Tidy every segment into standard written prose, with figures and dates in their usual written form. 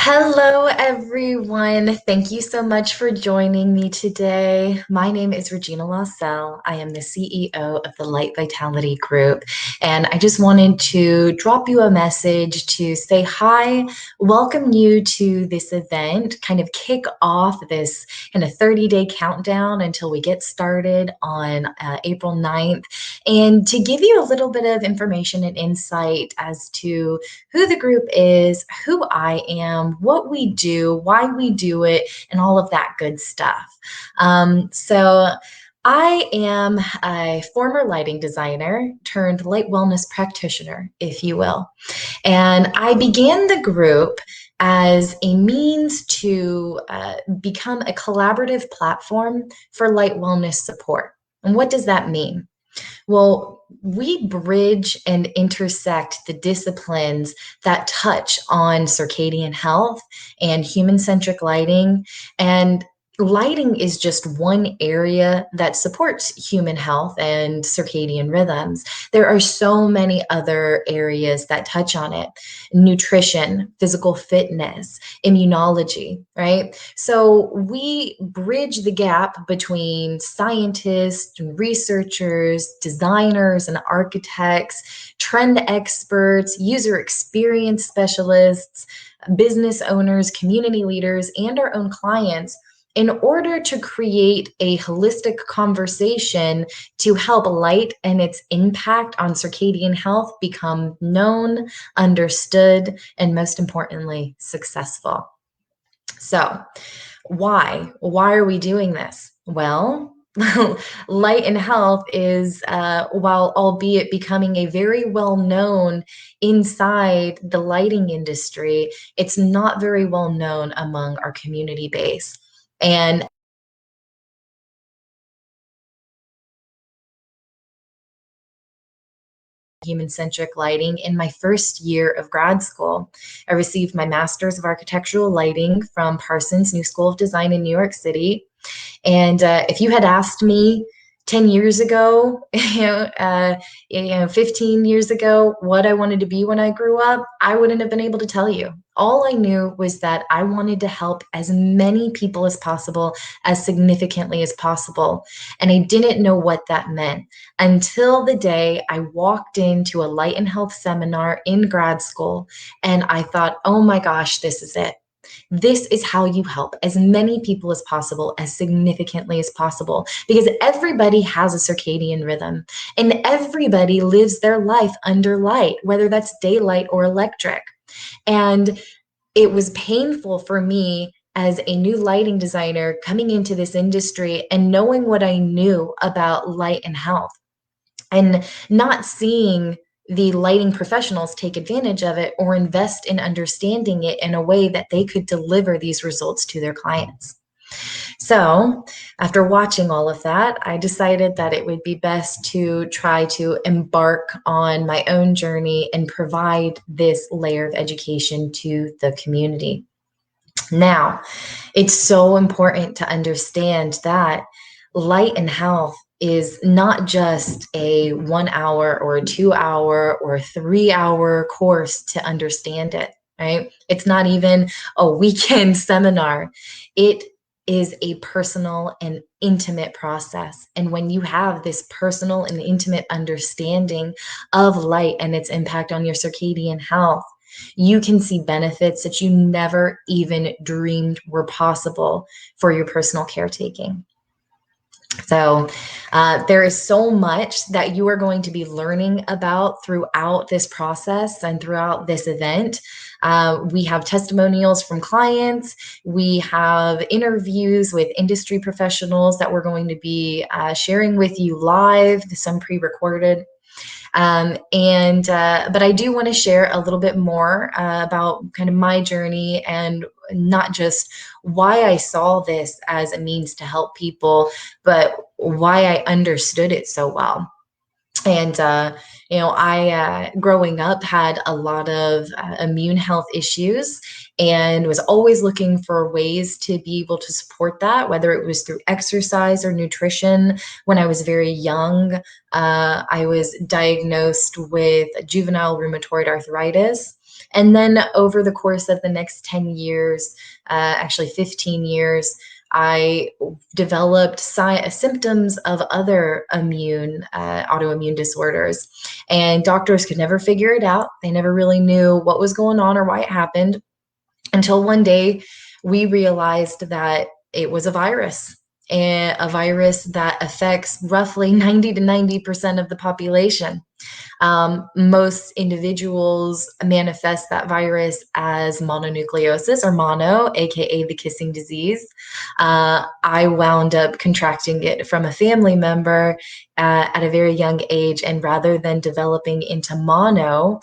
Hello, everyone. Thank you so much for joining me today. My name is Regina Lossell. I am the CEO of the Light Vitality Group, and I just wanted to drop you a message to say hi, welcome you to this event, kind of kick off this kind of 30-day countdown until we get started on April 9th, and to give you a little bit of information and insight as to who the group is, who I am, what we do, why we do it, and all of that good stuff. So I am a former lighting designer turned light wellness practitioner, if you will. And I began the group as a means to become a collaborative platform for light wellness support. And what does that mean? Well, we bridge and intersect the disciplines that touch on circadian health and human centric lighting. And lighting is just one area that supports human health and circadian rhythms. There are so many other areas that touch on it: nutrition, physical fitness, immunology, right? So we bridge the gap between scientists and researchers, designers and architects, trend experts, user experience specialists, business owners, community leaders, and our own clients in order to create a holistic conversation to help light and its impact on circadian health become known, understood, and most importantly, successful. So, why? Why are we doing this? Well, light and health is, while albeit becoming a very well known inside the lighting industry, it's not very well known among our community base. And human centric lighting in my first year of grad school. I received my master's of architectural lighting from Parsons New School of Design in New York City. And if you had asked me 10 years ago, 15 years ago, what I wanted to be when I grew up, I wouldn't have been able to tell you. All I knew was that I wanted to help as many people as possible, as significantly as possible. And I didn't know what that meant until the day I walked into a light and health seminar in grad school. And I thought, oh my gosh, this is it. This is how you help as many people as possible, as significantly as possible, because everybody has a circadian rhythm and everybody lives their life under light, whether that's daylight or electric. And it was painful for me as a new lighting designer coming into this industry and knowing what I knew about light and health and not seeing the lighting professionals take advantage of it or invest in understanding it in a way that they could deliver these results to their clients. So, after watching all of that, I decided that it would be best to try to embark on my own journey and provide this layer of education to the community. Now, it's so important to understand that light and health is not just a 1 hour or a 2 hour or a 3 hour course to understand it, right? It's not even a weekend seminar. It is a personal and intimate process. And when you have this personal and intimate understanding of light and its impact on your circadian health, you can see benefits that you never even dreamed were possible for your personal caretaking. So there is so much that you are going to be learning about throughout this process and throughout this event. We have testimonials from clients. We have interviews with industry professionals that we're going to be sharing with you live, some pre-recorded. But I do want to share a little bit more about kind of my journey and not just why I saw this as a means to help people, but why I understood it so well. And, I, growing up, had a lot of immune health issues and was always looking for ways to be able to support that, whether it was through exercise or nutrition. When I was very young, I was diagnosed with juvenile rheumatoid arthritis. And then over the course of the next 10 years, actually 15 years, I developed symptoms of other autoimmune disorders, and doctors could never figure it out. They never really knew what was going on or why it happened until one day we realized that it was a virus, and a virus that affects roughly 90 to 90% of the population. Most individuals manifest that virus as mononucleosis, or mono, aka the kissing disease. I wound up contracting it from a family member at a very young age, and rather than developing into mono,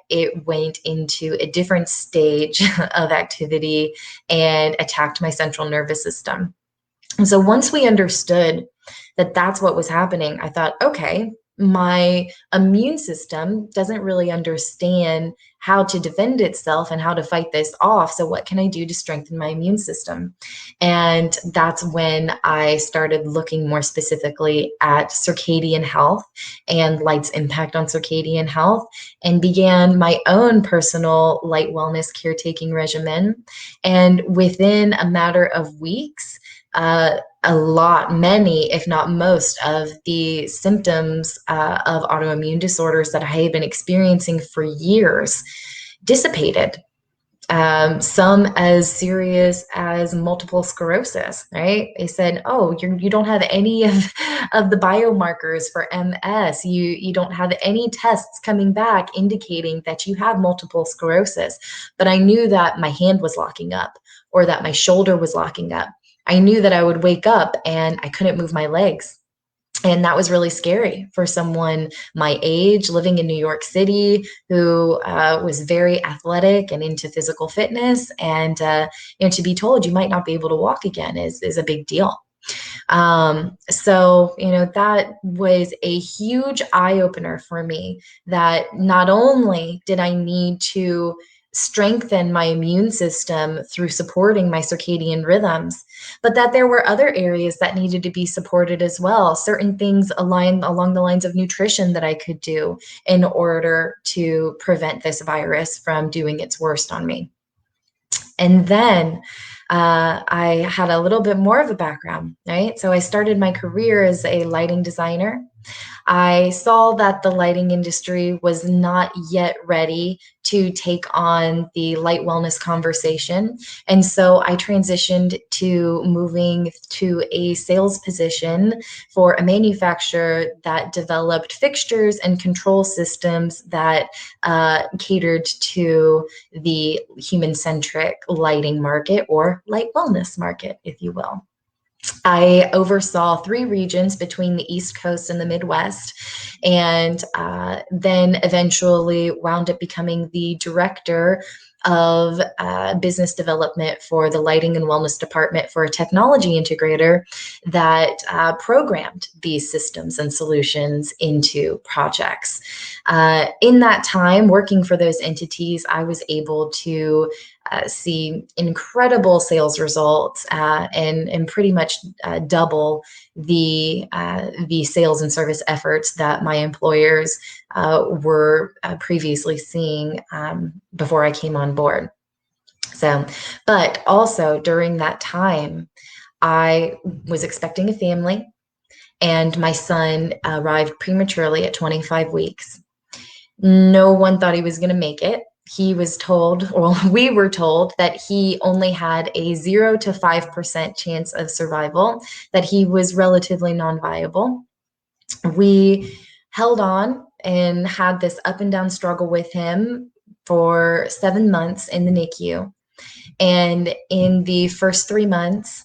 it went into a different stage of activity and attacked my central nervous system. And so once we understood that that's what was happening, I thought, okay, my immune system doesn't really understand how to defend itself and how to fight this off. So what can I do to strengthen my immune system? And that's when I started looking more specifically at circadian health and light's impact on circadian health, and began my own personal light wellness caretaking regimen. And within a matter of weeks, many, if not most, of the symptoms of autoimmune disorders that I had been experiencing for years dissipated. Some as serious as multiple sclerosis, right? They said, oh, you don't have any of the biomarkers for MS. You don't have any tests coming back indicating that you have multiple sclerosis. But I knew that my hand was locking up, or that my shoulder was locking up. I knew that I would wake up and I couldn't move my legs. And that was really scary for someone my age, living in New York City, who was very athletic and into physical fitness. And to be told you might not be able to walk again is a big deal. So that was a huge eye opener for me, that not only did I need to strengthen my immune system through supporting my circadian rhythms, but that there were other areas that needed to be supported as well. Certain things along the lines of nutrition that I could do in order to prevent this virus from doing its worst on me. And then I had a little bit more of a background, right? So I started my career as a lighting designer. I saw that the lighting industry was not yet ready to take on the light wellness conversation. And so I transitioned to moving to a sales position for a manufacturer that developed fixtures and control systems that catered to the human-centric lighting market, or light wellness market, if you will. I oversaw 3 regions between the East Coast and the Midwest, and then eventually wound up becoming the director of business development for the lighting and wellness department for a technology integrator that programmed these systems and solutions into projects. In that time working for those entities, I was able to see incredible sales results and pretty much double the sales and service efforts that my employers were previously seeing before I came on board. So, but also during that time, I was expecting a family, and my son arrived prematurely at 25 weeks. No one thought he was going to make it. He was told, well, we were told, that he only had a 0 to 5% chance of survival, that he was relatively non-viable. We held on and had this up and down struggle with him for 7 months in the NICU. And in the first 3 months,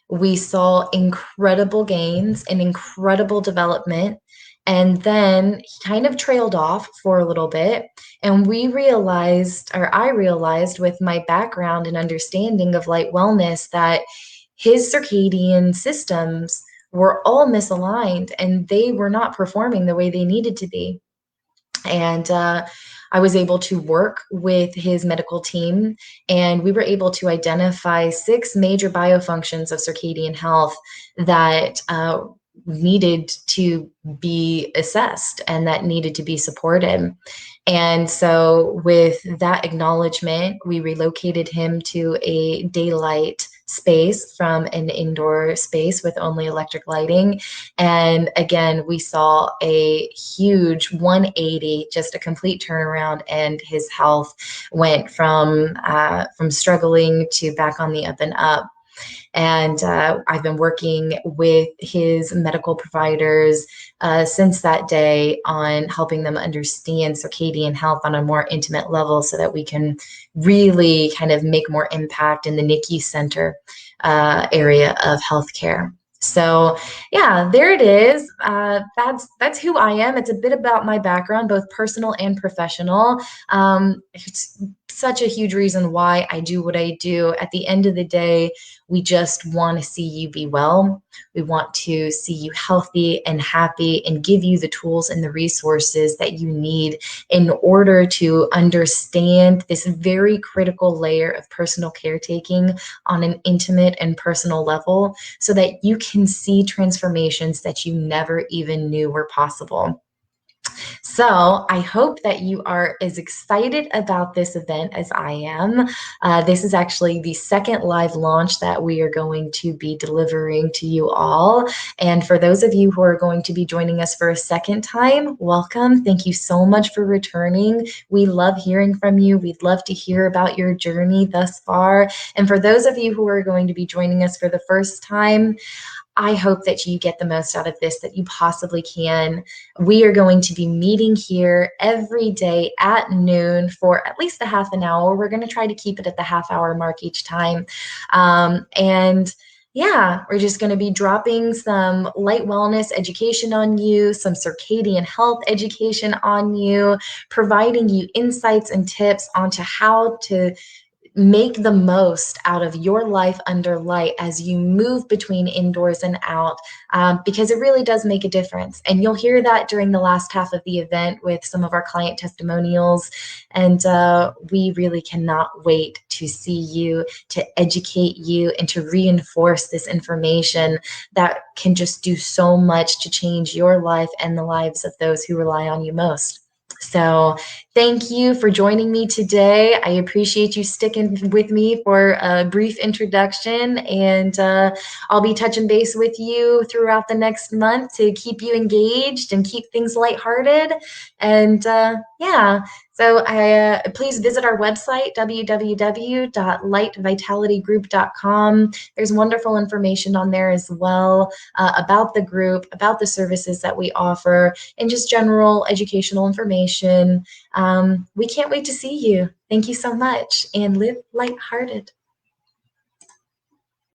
we saw incredible gains and incredible development. And then he kind of trailed off for a little bit. And we realized, or I realized, with my background and understanding of light wellness, that his circadian systems were all misaligned and they were not performing the way they needed to be. And I was able to work with his medical team, and we were able to identify 6 major biofunctions of circadian health that needed to be assessed and that needed to be supported. And so, with that acknowledgement, we relocated him to a daylight space from an indoor space with only electric lighting. And again, we saw a huge 180, just a complete turnaround, and his health went from struggling to back on the up and up. And I've been working with his medical providers since that day on helping them understand circadian health on a more intimate level so that we can really kind of make more impact in the NICU center area of healthcare. So yeah, there it is. That's who I am. It's a bit about my background, both personal and professional. It's such a huge reason why I do what I do. At the end of the day, we just want to see you be well. We want to see you healthy and happy and give you the tools and the resources that you need in order to understand this very critical layer of personal caretaking on an intimate and personal level so that you can see transformations that you never even knew were possible. So I hope that you are as excited about this event as I am. This is actually the second live launch that we are going to be delivering to you all. And for those of you who are going to be joining us for a second time, welcome. Thank you so much for returning. We love hearing from you. We'd love to hear about your journey thus far. And for those of you who are going to be joining us for the first time, I hope that you get the most out of this that you possibly can. We are going to be meeting here every day at noon for at least a half an hour. We're going to try to keep it at the half-hour mark each time. And yeah, we're just going to be dropping some light wellness education on you, some circadian health education on you, providing you insights and tips onto how to make the most out of your life under light as you move between indoors and out, because it really does make a difference. And you'll hear that during the last half of the event with some of our client testimonials. And we really cannot wait to see you, to educate you, and to reinforce this information that can just do so much to change your life and the lives of those who rely on you most. So thank you for joining me today. I appreciate you sticking with me for a brief introduction, and I'll be touching base with you throughout the next month to keep you engaged and keep things lighthearted. And yeah, so please visit our website, www.lightvitalitygroup.com. There's wonderful information on there as well about the group, about the services that we offer, and just general educational information. We can't wait to see you. Thank you so much, and live lighthearted.